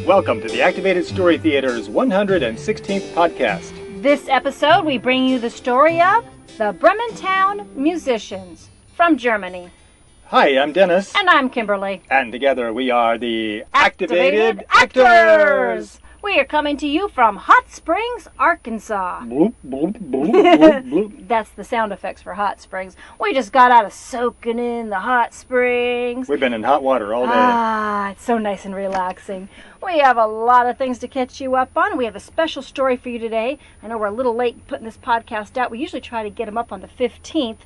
Welcome to the Activated Story Theater's 116th podcast. This episode, we bring you the story of the Bremen musicians from Germany. Hi, I'm Dennis. And I'm Kimberly. And together we are the Activated Actors! We are coming to you from Hot Springs, Arkansas. Bloop, bloop, bloop, bloop, bloop. That's the sound effects for Hot Springs. We just got out of soaking in the hot springs. We've been in hot water all day. Ah, it's so nice and relaxing. We have a lot of things to catch you up on. We have a special story for you today. I know we're a little late putting this podcast out. We usually try to get them up on the 15th.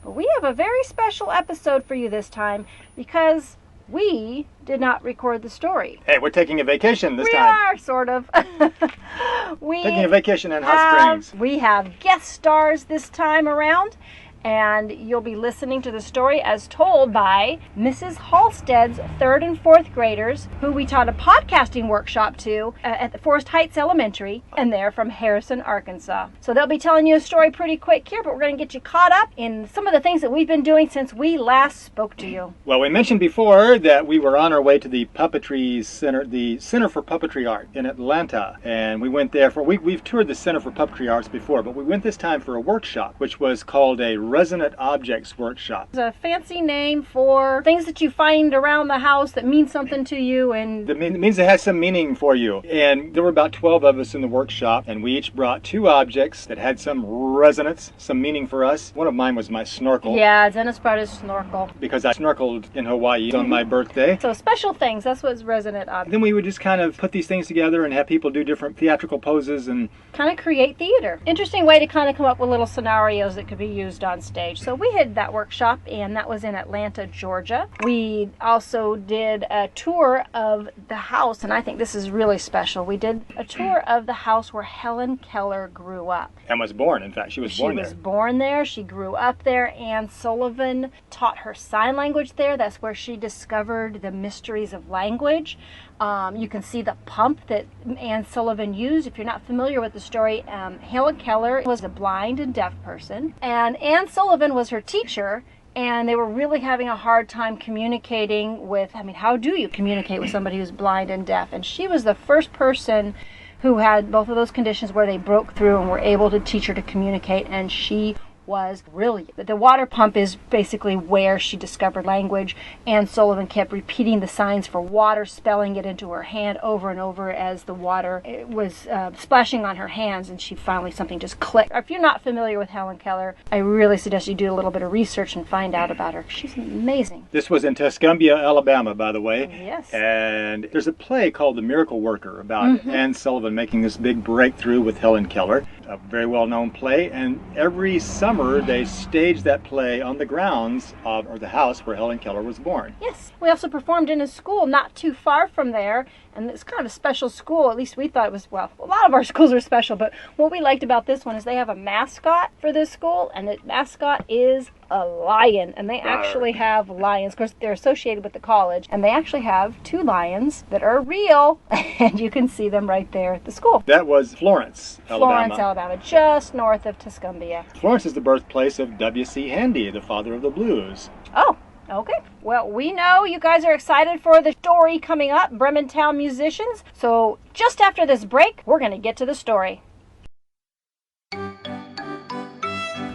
But we have a very special episode for you this time because we did not record the story. Hey, we're taking a vacation this time. We are, sort of. Taking a vacation in Hot Springs. We have guest stars this time around, and you'll be listening to the story as told by Mrs. Halstead's 3rd and 4th graders, who we taught a podcasting workshop to at the Forest Heights Elementary, and they're from Harrison, Arkansas. So they'll be telling you a story pretty quick here, but we're going to get you caught up in some of the things that we've been doing since we last spoke to you. Well, we mentioned before that we were on our way to the Puppetry Center, the Center for Puppetry Art in Atlanta, and we went there for, we've toured the Center for Puppetry Arts before, but we went this time for a workshop, which was called a Resonant Objects Workshop. It's a fancy name for things that you find around the house that mean something to you, and it means it has some meaning for you. And there were about 12 of us in the workshop, and we each brought 2 objects that had some resonance, some meaning for us. One of mine was my snorkel. Yeah, Dennis brought his snorkel. Because I snorkeled in Hawaii on my birthday. So special things, that's what's resonant objects. Then we would just kind of put these things together and have people do different theatrical poses and kind of create theater. Interesting way to kind of come up with little scenarios that could be used on stage. So we had that workshop, and that was in Atlanta, Georgia. We also did a tour of the house, and I think this is really special. We did a tour of the house where Helen Keller grew up. And was born, in fact. She was born there. She was born there. She grew up there. Anne Sullivan taught her sign language there. That's where she discovered the mysteries of language. You can see the pump that Anne Sullivan used. If you're not familiar with the story, Helen Keller was a blind and deaf person, and Anne Sullivan was her teacher, and they were really having a hard time communicating with, how do you communicate with somebody who's blind and deaf? And she was the first person who had both of those conditions where they broke through and were able to teach her to communicate, and she was brilliant. The water pump is basically where she discovered language. Anne Sullivan kept repeating the signs for water, spelling it into her hand over and over as the water was splashing on her hands, and something just clicked. If you're not familiar with Helen Keller, I really suggest you do a little bit of research and find out about her. She's amazing. This was in Tuscumbia, Alabama, by the way. Yes. And there's a play called The Miracle Worker about Anne Sullivan making this big breakthrough with Helen Keller. A very well-known play, and every summer they staged that play on the grounds of the house where Helen Keller was born. Yes. We also performed in a school not too far from there, and it's kind of a special school. At least we thought it was, well, a lot of our schools are special, but what we liked about this one is they have a mascot for this school, and the mascot is a lion, and they actually have lions. Of course, they're associated with the college, and they actually have 2 lions that are real, and you can see them right there at the school. That was Florence, Alabama. Florence, Alabama, just north of Tuscumbia. Florence is the birthplace of W.C. Handy, the father of the blues. Oh, okay. Well, we know you guys are excited for the story coming up, Bremen musicians, so just after this break, we're going to get to the story.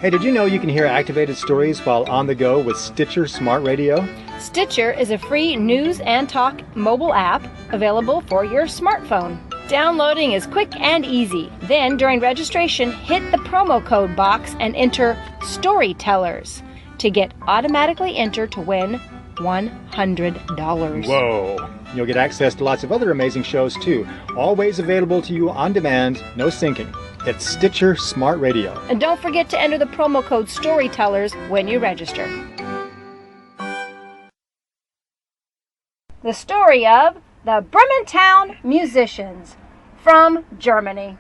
Hey, did you know you can hear Activated Stories while on the go with Stitcher Smart Radio? Stitcher is a free news and talk mobile app available for your smartphone. Downloading is quick and easy. Then, during registration, hit the promo code box and enter Storytellers to get automatically entered to win $100. Whoa! You'll get access to lots of other amazing shows too, always available to you on demand, no syncing. It's Stitcher Smart Radio. And don't forget to enter the promo code Storytellers when you register. The story of the Bremen musicians from Germany.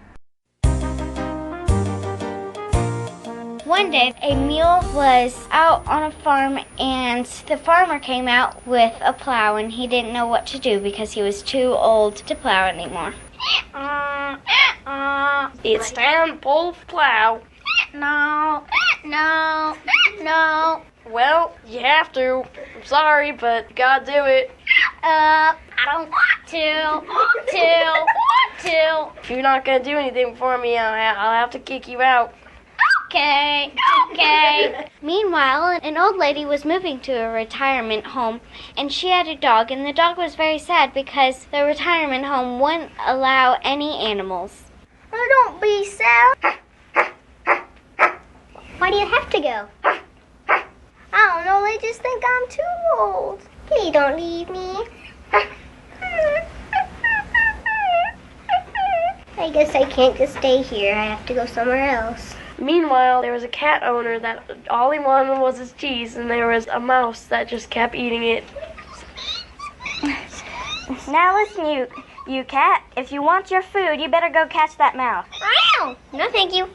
One day, a mule was out on a farm, and the farmer came out with a plow, and he didn't know what to do because he was too old to plow anymore. It's time to pull the plow. No. Well, you have to. I'm sorry, but you gotta do it. I I don't want to. If you're not gonna do anything for me, I'll have to kick you out. Okay. Meanwhile, an old lady was moving to a retirement home, and she had a dog, and the dog was very sad because the retirement home wouldn't allow any animals. Oh, don't be sad. Why do you have to go? I don't know, they just think I'm too old. Please don't leave me. I guess I can't just stay here. I have to go somewhere else. Meanwhile, there was a cat owner that all he wanted was his cheese, and there was a mouse that just kept eating it. Now listen, you cat. If you want your food, you better go catch that mouse. Ow! No, thank you.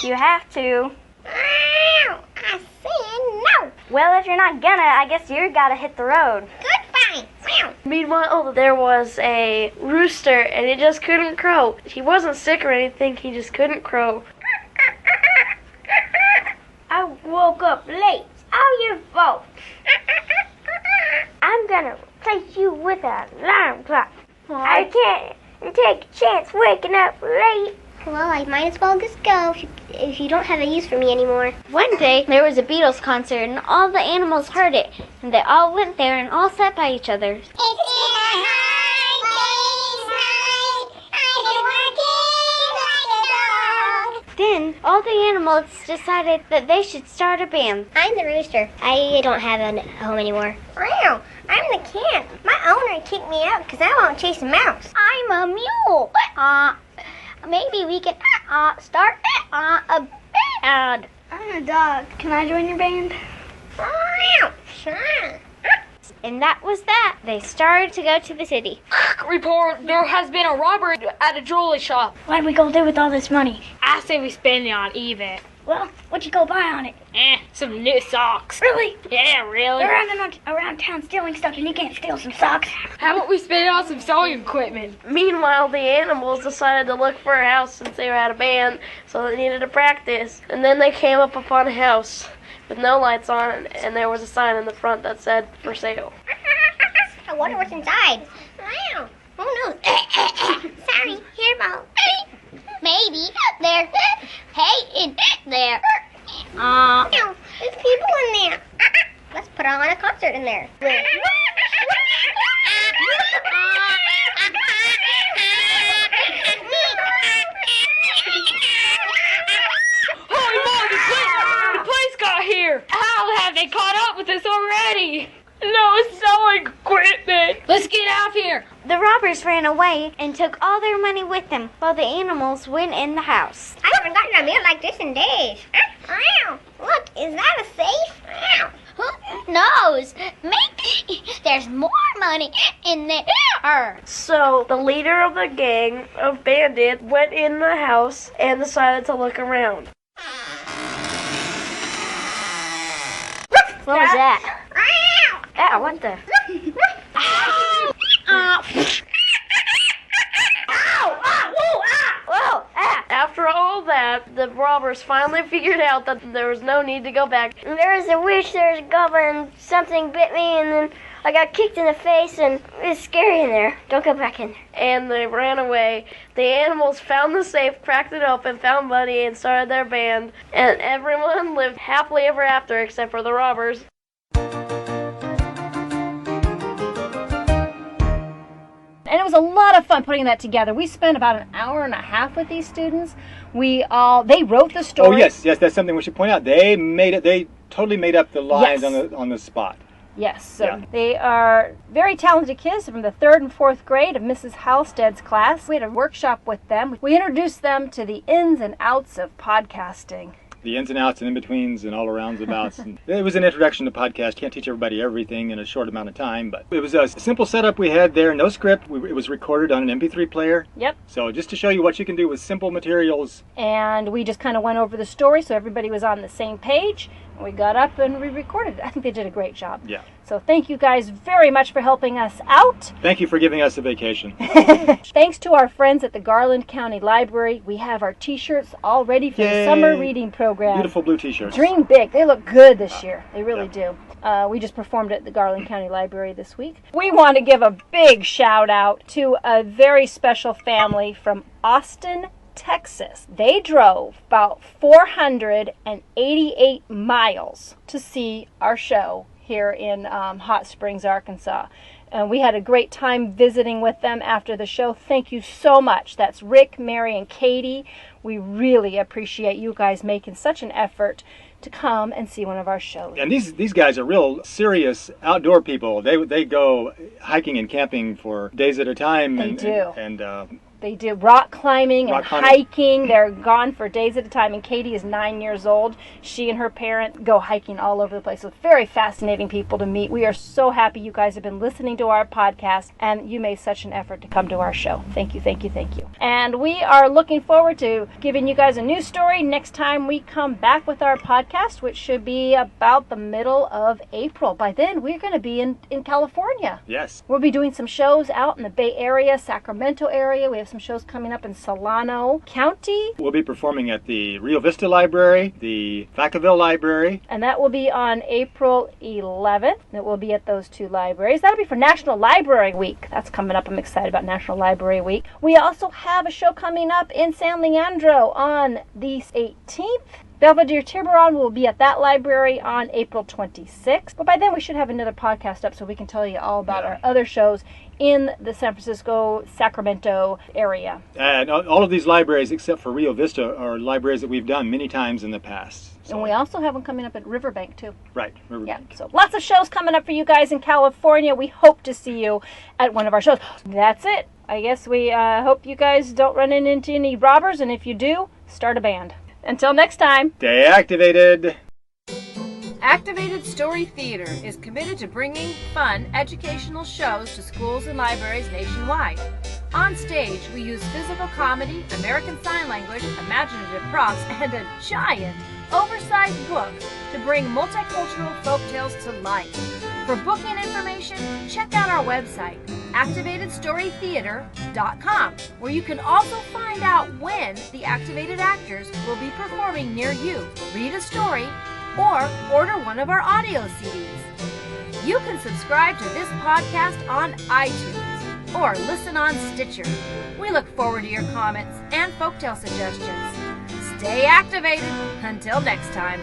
You have to. Ow! I said no. Well, if you're not gonna, I guess you gotta hit the road. Goodbye. Meow. Meanwhile, there was a rooster, and it just couldn't crow. He wasn't sick or anything, he just couldn't crow. I woke up late. All your fault. I'm gonna replace you with an alarm clock. I can't take a chance waking up late. Well, I might as well just go if you don't have a use for me anymore. One day, there was a Beatles concert, and all the animals heard it, and they all went there and all sat by each other. It's been a hard day's night. I've been working like a dog. Then, all the animals decided that they should start a band. I'm the rooster. I don't have a home anymore. Wow, I'm the cat. My owner kicked me out because I won't chase a mouse. I'm a mule. Maybe we can start a band. I'm a dog. Can I join your band? Wow, sure. And that was that. They started to go to the city. Report, there has been a robbery at a jewelry shop. What are we gonna do with all this money? I say we spend it on eBay. Well, what'd you go buy on it? Some new socks. Really? Yeah, really. You're running around town stealing stuff and you can't steal some socks. How about we spend it on some sewing equipment? Meanwhile, the animals decided to look for a house since they had a band, so they needed to practice. And then they came up upon a house with no lights on, and there was a sign in the front that said, "For sale." I wonder what's inside. Wow. Oh no. Sorry, hairball. Maybe there. Hey, in there. No, there's people in there. Let's put on a concert in there. Holy moly, the police got here. How have they caught up with us already? No sewing equipment. Let's get out of here. The robbers ran away and took all their money with them, while the animals went in the house. I haven't gotten a meal like this in days. Wow. Look, is that a safe? Wow. Who knows? Maybe there's more money in there. So the leader of the gang of bandits went in the house and decided to look around. What was that? Wow. Ah, what the? Whoa, ah. After all that, the robbers finally figured out that there was no need to go back. There was a witch, there was a goblin, something bit me, and then I got kicked in the face, and it was scary in there. Don't go back in there. And they ran away. The animals found the safe, cracked it open, found money, and started their band. And everyone lived happily ever after except for the robbers. And it was a lot of fun putting that together. We spent about an hour and a half with these students. They wrote the story. Oh yes, that's something we should point out. They made it. They totally made up the lines Yes. on the spot. Yes, so Yeah. they are very talented kids from the 3rd and 4th grade of Mrs. Halstead's class. We had a workshop with them. We introduced them to the ins and outs of podcasting. The ins and outs and in-betweens and all arounds abouts. And it was an introduction to podcast. Can't teach everybody everything in a short amount of time, but it was a simple setup we had there, no script. It was recorded on an MP3 player. Yep. So just to show you what you can do with simple materials. And we just kind of went over the story so everybody was on the same page. We got up and we recorded it. I think they did a great job. Yeah. So thank you guys very much for helping us out. Thank you for giving us a vacation. Thanks to our friends at the Garland County Library. We have our t-shirts all ready for the summer reading program. Beautiful blue t-shirts. Dream big. They look good this year. They really do. We just performed at the Garland County Library this week. We want to give a big shout out to a very special family from Austin, Texas. They drove about 488 miles to see our show here in Hot Springs, Arkansas. And we had a great time visiting with them after the show. Thank you so much. That's Rick, Mary, and Katie. We really appreciate you guys making such an effort to come and see one of our shows. And these guys are real serious outdoor people. They go hiking and camping for days at a time. They do. And they do rock climbing and hiking. They're gone for days at a time. And Katie is 9 years old. She and her parent go hiking all over the place. So very fascinating people to meet. We are so happy you guys have been listening to our podcast and you made such an effort to come to our show. Thank you, thank you, thank you. And we are looking forward to giving you guys a new story next time we come back with our podcast, which should be about the middle of April. By then, we're going to be in California. Yes. We'll be doing some shows out in the Bay Area, Sacramento area. We have some shows coming up in Solano County. We'll be performing at the Rio Vista Library, the Vacaville Library. And that will be on April 11th. It will be at those two libraries. That'll be for National Library Week. That's coming up. I'm excited about National Library Week. We also have a show coming up in San Leandro on the 18th. Belvedere Tiburon will be at that library on April 26th. But by then we should have another podcast up so we can tell you all about our other shows in the San Francisco, Sacramento area. And all of these libraries, except for Rio Vista, are libraries that we've done many times in the past. So. And we also have one coming up at Riverbank, too. Right, Riverbank. Yeah, so lots of shows coming up for you guys in California. We hope to see you at one of our shows. That's it. I guess we hope you guys don't run into any robbers, and if you do, start a band. Until next time. Stay activated. Activated Story Theater is committed to bringing fun, educational shows to schools and libraries nationwide. On stage, we use physical comedy, American Sign Language, imaginative props, and a giant, oversized book to bring multicultural folktales to life. For booking information, check out our website, activatedstorytheater.com, where you can also find out when the activated actors will be performing near you. Read a story or order one of our audio CDs. You can subscribe to this podcast on iTunes or listen on Stitcher. We look forward to your comments and folktale suggestions. Stay activated. Until next time.